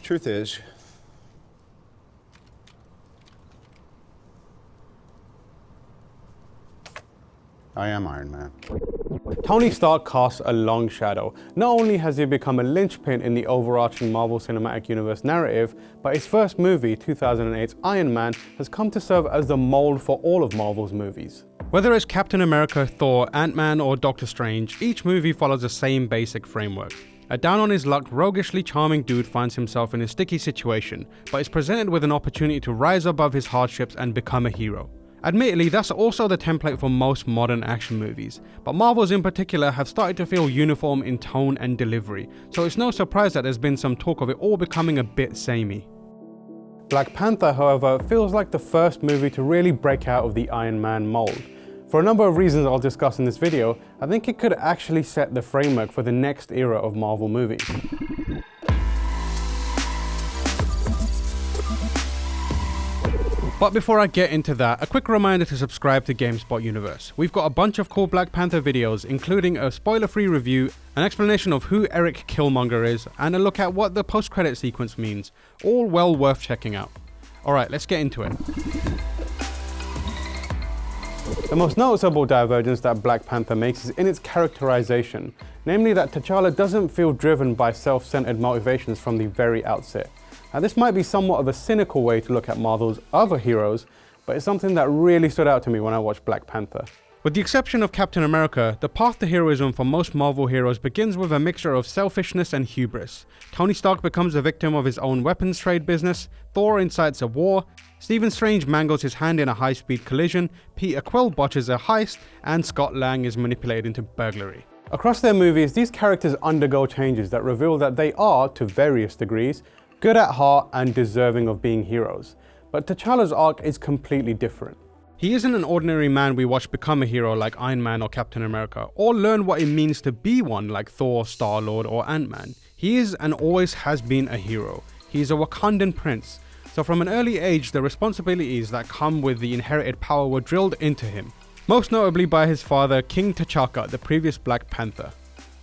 Truth is, I am Iron Man. Tony Stark casts a long shadow. Not only has he become a linchpin in the overarching Marvel Cinematic Universe narrative, but his first movie, 2008's Iron Man, has come to serve as the mold for all of Marvel's movies. Whether it's Captain America, Thor, Ant-Man, or Doctor Strange, each movie follows the same basic framework. A down-on-his-luck, roguishly charming dude finds himself in a sticky situation, but is presented with an opportunity to rise above his hardships and become a hero. Admittedly, that's also the template for most modern action movies, but Marvel's in particular have started to feel uniform in tone and delivery, so it's no surprise that there's been some talk of it all becoming a bit samey. Black Panther, however, feels like the first movie to really break out of the Iron Man mold. For a number of reasons I'll discuss in this video, I think it could actually set the framework for the next era of Marvel movies. But before I get into that, a quick reminder to subscribe to GameSpot Universe. We've got a bunch of cool Black Panther videos, including a spoiler-free review, an explanation of who Eric Killmonger is, and a look at what the post-credit sequence means. All well worth checking out. Alright, let's get into it. The most noticeable divergence that Black Panther makes is in its characterization, namely that T'Challa doesn't feel driven by self-centered motivations from the very outset. Now, this might be somewhat of a cynical way to look at Marvel's other heroes, but it's something that really stood out to me when I watched Black Panther. With the exception of Captain America, the path to heroism for most Marvel heroes begins with a mixture of selfishness and hubris. Tony Stark becomes a victim of his own weapons trade business, Thor incites a war, Stephen Strange mangles his hand in a high-speed collision, Peter Quill botches a heist, and Scott Lang is manipulated into burglary. Across their movies, these characters undergo changes that reveal that they are, to various degrees, good at heart and deserving of being heroes. But T'Challa's arc is completely different. He isn't an ordinary man we watch become a hero like Iron Man or Captain America, or learn what it means to be one like Thor, Star-Lord, or Ant-Man. He is and always has been a hero. He is a Wakandan prince. So from an early age, the responsibilities that come with the inherited power were drilled into him. Most notably by his father, King T'Chaka, the previous Black Panther.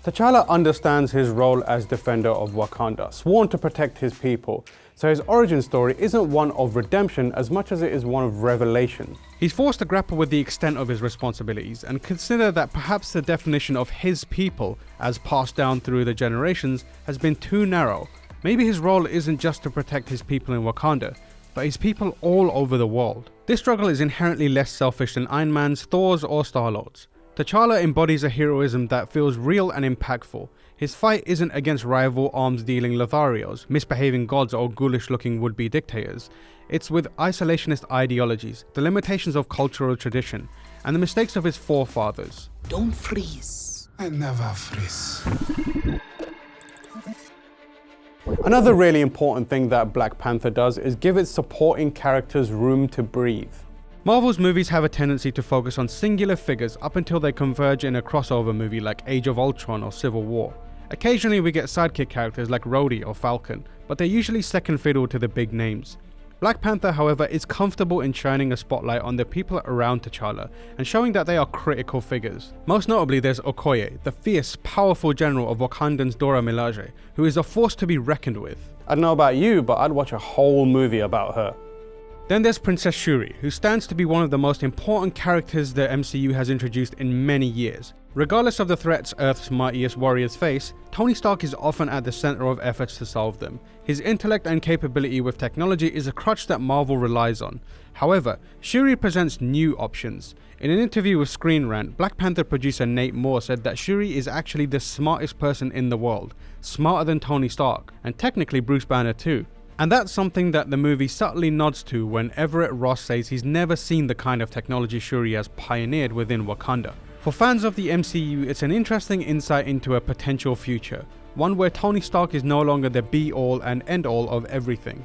T'Challa understands his role as defender of Wakanda, sworn to protect his people, so his origin story isn't one of redemption as much as it is one of revelation. He's forced to grapple with the extent of his responsibilities and consider that perhaps the definition of his people, as passed down through the generations, has been too narrow. Maybe his role isn't just to protect his people in Wakanda, but his people all over the world. This struggle is inherently less selfish than Iron Man's, Thor's, or Star-Lord's. T'Challa embodies a heroism that feels real and impactful. His fight isn't against rival arms-dealing Lotharios, misbehaving gods, or ghoulish-looking would-be dictators. It's with isolationist ideologies, the limitations of cultural tradition, and the mistakes of his forefathers. Don't freeze. I never freeze. Another really important thing that Black Panther does is give its supporting characters room to breathe. Marvel's movies have a tendency to focus on singular figures up until they converge in a crossover movie like Age of Ultron or Civil War. Occasionally we get sidekick characters like Rhodey or Falcon, but they're usually second fiddle to the big names. Black Panther, however, is comfortable in shining a spotlight on the people around T'Challa and showing that they are critical figures. Most notably, there's Okoye, the fierce, powerful general of Wakandan's Dora Milaje, who is a force to be reckoned with. I don't know about you, but I'd watch a whole movie about her. Then there's Princess Shuri, who stands to be one of the most important characters the MCU has introduced in many years. Regardless of the threats Earth's mightiest warriors face, Tony Stark is often at the center of efforts to solve them. His intellect and capability with technology is a crutch that Marvel relies on. However, Shuri presents new options. In an interview with Screen Rant, Black Panther producer Nate Moore said that Shuri is actually the smartest person in the world, smarter than Tony Stark, and technically Bruce Banner too. And that's something that the movie subtly nods to when Everett Ross says he's never seen the kind of technology Shuri has pioneered within Wakanda. For fans of the MCU, it's an interesting insight into a potential future, one where Tony Stark is no longer the be-all and end-all of everything.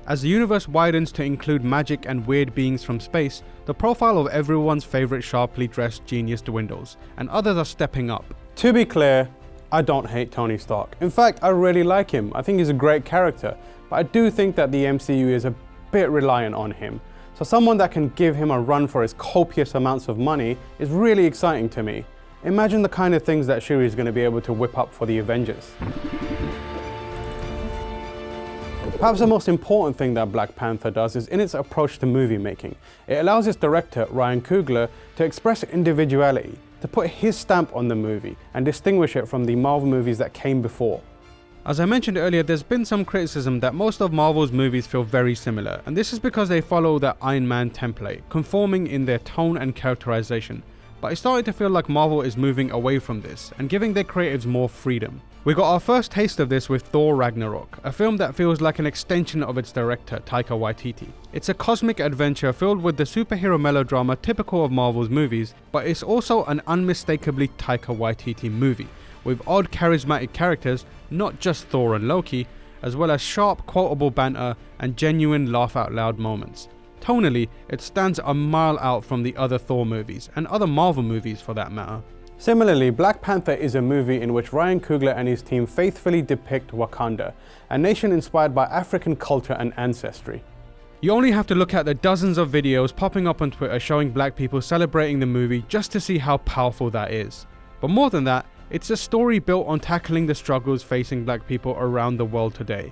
As the universe widens to include magic and weird beings from space, the profile of everyone's favourite sharply dressed genius dwindles, and others are stepping up. To be clear, I don't hate Tony Stark. In fact, I really like him. I think he's a great character. But I do think that the MCU is a bit reliant on him. So someone that can give him a run for his copious amounts of money is really exciting to me. Imagine the kind of things that Shuri is going to be able to whip up for the Avengers. Perhaps the most important thing that Black Panther does is in its approach to movie making. It allows its director, Ryan Coogler, to express individuality, to put his stamp on the movie and distinguish it from the Marvel movies that came before. As I mentioned earlier, there's been some criticism that most of Marvel's movies feel very similar, and this is because they follow the Iron Man template, conforming in their tone and characterization. But it's starting to feel like Marvel is moving away from this and giving their creatives more freedom. We got our first taste of this with Thor Ragnarok, a film that feels like an extension of its director, Taika Waititi. It's a cosmic adventure filled with the superhero melodrama typical of Marvel's movies, but it's also an unmistakably Taika Waititi movie, with odd charismatic characters, not just Thor and Loki, as well as sharp quotable banter and genuine laugh out loud moments. Tonally, it stands a mile out from the other Thor movies, and other Marvel movies for that matter. Similarly, Black Panther is a movie in which Ryan Coogler and his team faithfully depict Wakanda, a nation inspired by African culture and ancestry. You only have to look at the dozens of videos popping up on Twitter showing black people celebrating the movie just to see how powerful that is. But more than that, it's a story built on tackling the struggles facing black people around the world today.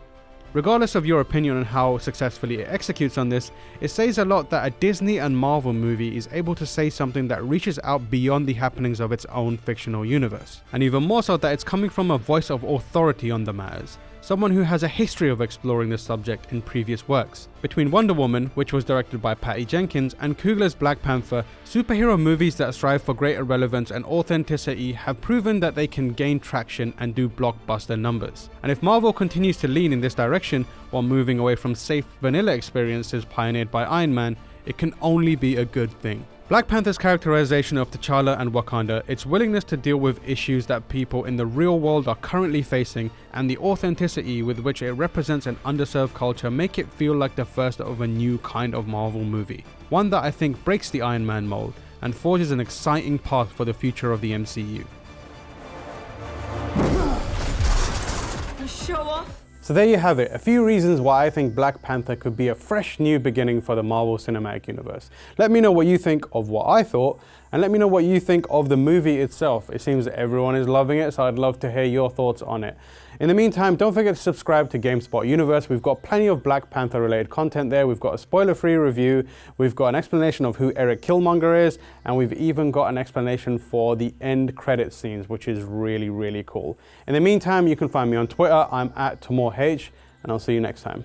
Regardless of your opinion on how successfully it executes on this, it says a lot that a Disney and Marvel movie is able to say something that reaches out beyond the happenings of its own fictional universe. And even more so that it's coming from a voice of authority on the matters, someone who has a history of exploring this subject in previous works. Between Wonder Woman, which was directed by Patty Jenkins, and Coogler's Black Panther, superhero movies that strive for greater relevance and authenticity have proven that they can gain traction and do blockbuster numbers. And if Marvel continues to lean in this direction while moving away from safe vanilla experiences pioneered by Iron Man, it can only be a good thing. Black Panther's characterization of T'Challa and Wakanda, its willingness to deal with issues that people in the real world are currently facing, and the authenticity with which it represents an underserved culture make it feel like the first of a new kind of Marvel movie. One that I think breaks the Iron Man mold and forges an exciting path for the future of the MCU. Show off. So there you have it, a few reasons why I think Black Panther could be a fresh new beginning for the Marvel Cinematic Universe. Let me know what you think of what I thought, and let me know what you think of the movie itself. It seems that everyone is loving it, so I'd love to hear your thoughts on it. In the meantime, don't forget to subscribe to GameSpot Universe. We've got plenty of Black Panther related content there. We've got a spoiler-free review, we've got an explanation of who Eric Killmonger is, and we've even got an explanation for the end credit scenes, which is really, really cool. In the meantime, you can find me on Twitter. I'm at TamorH, and I'll see you next time.